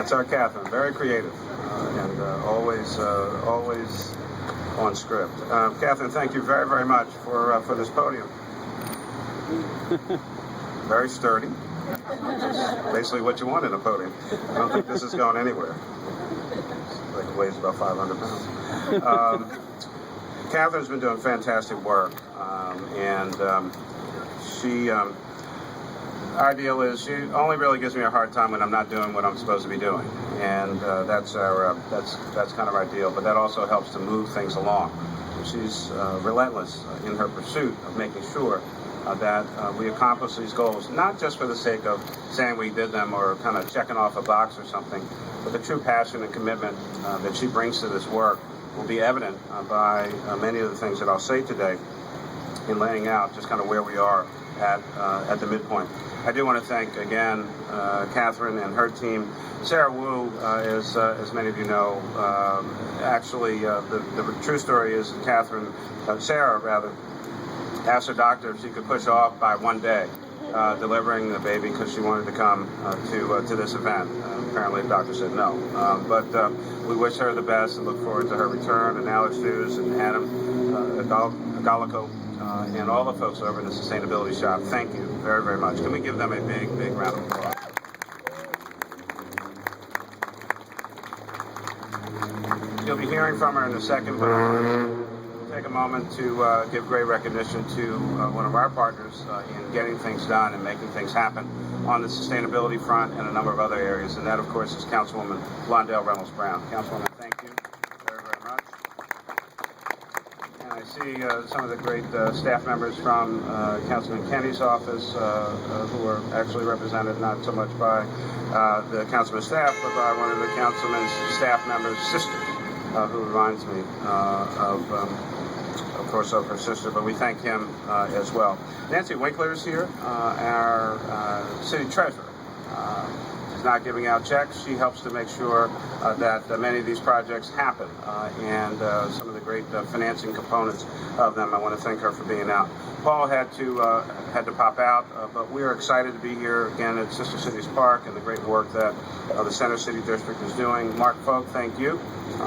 That's our Catherine, very creative and always on script. Catherine, thank you very, very much for this podium. Very sturdy, which is basically what you want in a podium. I don't think this is going anywhere. It weighs about 500 pounds. Catherine's been doing fantastic work, and she. Our deal is she only really gives me a hard time when I'm not doing what I'm supposed to be doing, and that's kind of our deal. But that also helps to move things along. She's relentless in her pursuit of making sure that we accomplish these goals, not just for the sake of saying we did them or kind of checking off a box or something, but the true passion and commitment that she brings to this work will be evident by many of the things that I'll say today in laying out just kind of where we are at the midpoint. I do want to thank again Catherine and her team. Sarah Wu, as many of you know, actually the true story is that Sarah rather, asked her doctor if she could push off by one day delivering the baby because she wanted to come to this event. Apparently the doctor said no. But we wish her the best and look forward to her return, and Alex Hughes and Adam Agalico and all the folks over in the Sustainability Shop. Thank you very, very much. Can we give them a big, big round of applause? You'll be hearing from her in a second, but we'll take a moment to give great recognition to one of our partners in getting things done and making things happen on the sustainability front and a number of other areas, and that, of course, is Councilwoman Blondell Reynolds Brown. Councilwoman, thank you very, very much. And I see some of the great staff members from Councilman Kenny's office who are actually represented not so much by the councilman's staff, but by one of the councilman's staff members' sisters, who reminds me of course, of her sister, but we thank him as well. Nancy Winkler is here, our city treasurer. She's not giving out checks. She helps to make sure that many of these projects happen, and some of the great financing components of them. I want to thank her for being out. Paul had to pop out, but we are excited to be here again at Sister Cities Park and the great work that the Center City District is doing. Mark Folk, thank you.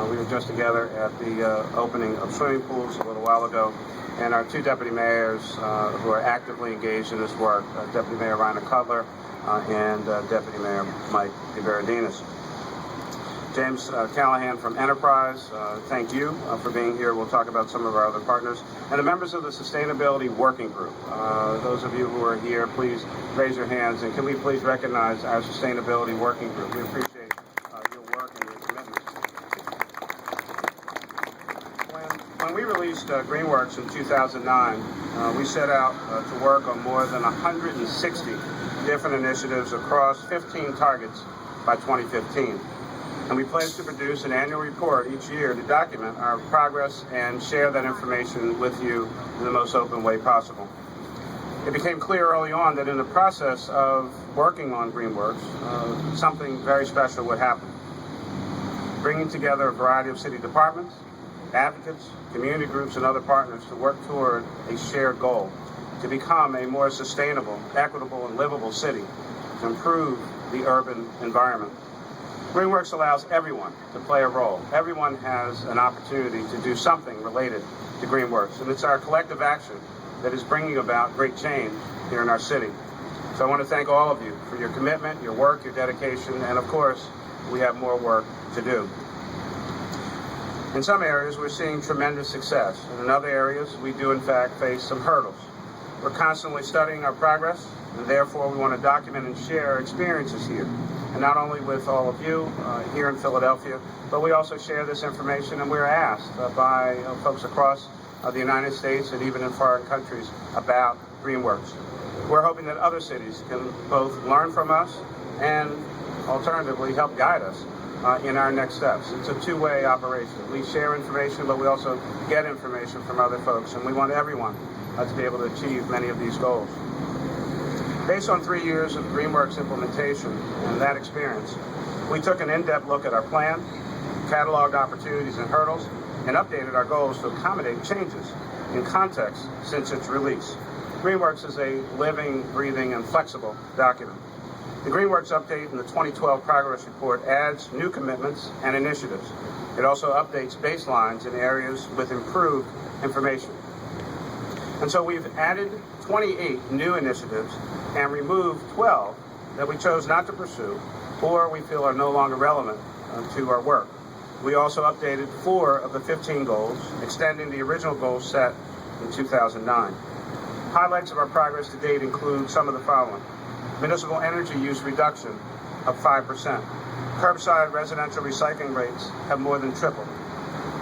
We were just together at the opening of swimming pools a little while ago, and our two deputy mayors who are actively engaged in this work, Deputy Mayor Rhina Cutler and Deputy Mayor Mike DeVerdinis. James Callahan from Enterprise, thank you for being here. We'll talk about some of our other partners. And the members of the Sustainability Working Group. Those of you who are here, please raise your hands, and can we please recognize our Sustainability Working Group. We appreciate your work and your commitment. When we released Greenworks in 2009, we set out to work on more than 160 different initiatives across 15 targets by 2015. And we pledge to produce an annual report each year to document our progress and share that information with you in the most open way possible. It became clear early on that in the process of working on Greenworks, something very special would happen. Bringing together a variety of city departments, advocates, community groups, and other partners to work toward a shared goal, to become a more sustainable, equitable, and livable city, to improve the urban environment. Greenworks allows everyone to play a role. Everyone has an opportunity to do something related to Greenworks, and it's our collective action that is bringing about great change here in our city. So I want to thank all of you for your commitment, your work, your dedication, and of course, we have more work to do. In some areas, we're seeing tremendous success, and in other areas, we do in fact face some hurdles. We're constantly studying our progress, and therefore we want to document and share our experiences here. And not only with all of you here in Philadelphia, but we also share this information, and we're asked by folks across the United States and even in foreign countries about Greenworks. We're hoping that other cities can both learn from us and alternatively help guide us in our next steps. It's a two-way operation. We share information, but we also get information from other folks, and we want everyone to be able to achieve many of these goals. Based on 3 years of Greenworks implementation and that experience, we took an in-depth look at our plan, cataloged opportunities and hurdles, and updated our goals to accommodate changes in context since its release. Greenworks is a living, breathing, and flexible document. The Greenworks update in the 2012 Progress Report adds new commitments and initiatives. It also updates baselines in areas with improved information. And so we've added 28 new initiatives and removed 12 that we chose not to pursue or we feel are no longer relevant to our work. We also updated 4 of the 15 goals, extending the original goals set in 2009. Highlights of our progress to date include some of the following. Municipal energy use reduction of 5%. Curbside residential recycling rates have more than tripled.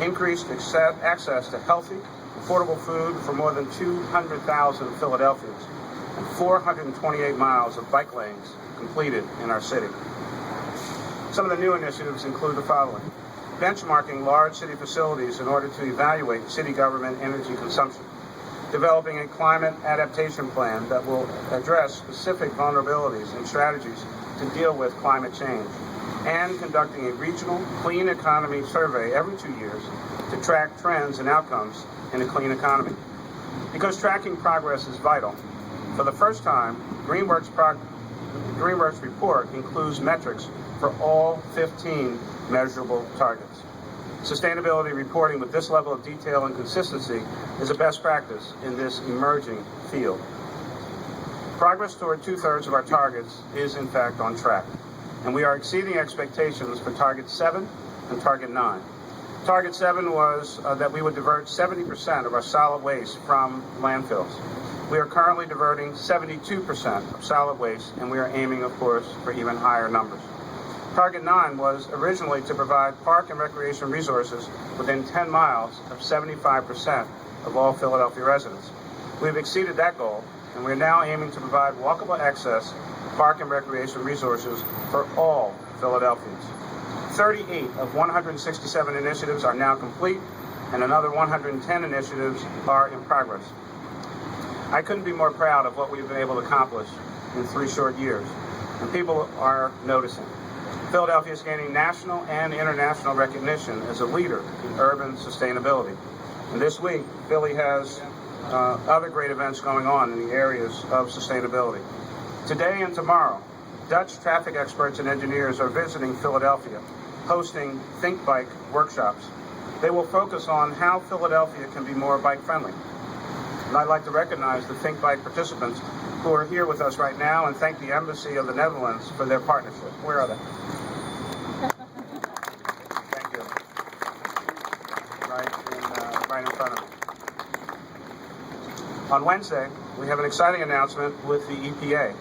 Increased access to healthy, affordable food for more than 200,000 Philadelphians, and 428 miles of bike lanes completed in our city. Some of the new initiatives include the following. Benchmarking large city facilities in order to evaluate city government energy consumption. Developing a climate adaptation plan that will address specific vulnerabilities and strategies to deal with climate change. And conducting a regional clean economy survey every 2 years to track trends and outcomes in a clean economy. Because tracking progress is vital, for the first time, Greenworks report includes metrics for all 15 measurable targets. Sustainability reporting with this level of detail and consistency is a best practice in this emerging field. Progress toward 2/3 of our targets is in fact on track, and we are exceeding expectations for Target 7 and Target 9. Target 7 was that we would divert 70% of our solid waste from landfills. We are currently diverting 72% of solid waste, and we are aiming, of course, for even higher numbers. Target 9 was originally to provide park and recreation resources within 10 miles of 75% of all Philadelphia residents. We've exceeded that goal, and we're now aiming to provide walkable access to park and recreation resources for all Philadelphians. 38 of 167 initiatives are now complete, and another 110 initiatives are in progress. I couldn't be more proud of what we've been able to accomplish in 3 short years, and people are noticing. Philadelphia is gaining national and international recognition as a leader in urban sustainability. And this week, Philly has other great events going on in the areas of sustainability. Today and tomorrow, Dutch traffic experts and engineers are visiting Philadelphia, hosting Think Bike workshops. They will focus on how Philadelphia can be more bike-friendly. And I'd like to recognize the Think Bike participants who are here with us right now and thank the Embassy of the Netherlands for their partnership. Where are they? Thank you. Right in front of me. On Wednesday, we have an exciting announcement with the EPA.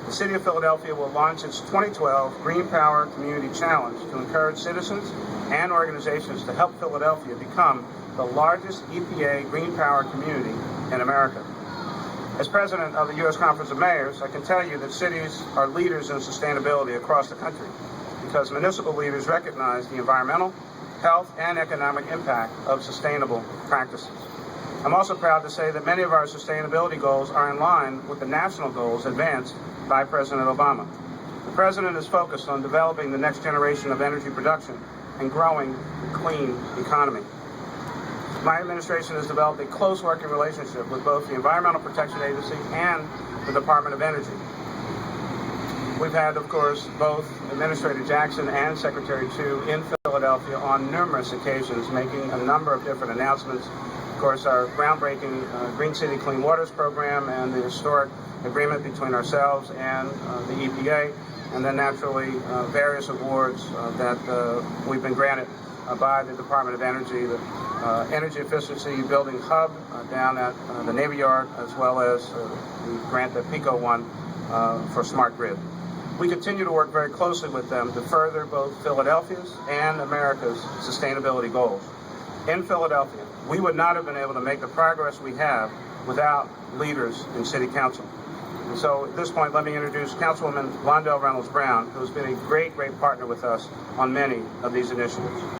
The City of Philadelphia will launch its 2012 Green Power Community Challenge to encourage citizens and organizations to help Philadelphia become the largest EPA green power community in America. As president of the U.S. Conference of Mayors, I can tell you that cities are leaders in sustainability across the country because municipal leaders recognize the environmental, health, and economic impact of sustainable practices. I'm also proud to say that many of our sustainability goals are in line with the national goals advanced by President Obama. The president is focused on developing the next generation of energy production and growing a clean economy. My administration has developed a close working relationship with both the Environmental Protection Agency and the Department of Energy. We've had, of course, both Administrator Jackson and Secretary Chu in Philadelphia on numerous occasions, making a number of different announcements. Of course, our groundbreaking Green City Clean Waters program and the historic agreement between ourselves and the EPA, and then naturally various awards that we've been granted by the Department of Energy, the Energy Efficiency Building Hub down at the Navy Yard, as well as the grant that PICO won for Smart Grid. We continue to work very closely with them to further both Philadelphia's and America's sustainability goals. In Philadelphia, we would not have been able to make the progress we have without leaders in City Council. And so at this point, let me introduce Councilwoman Londell Reynolds Brown, who has been a great partner with us on many of these initiatives.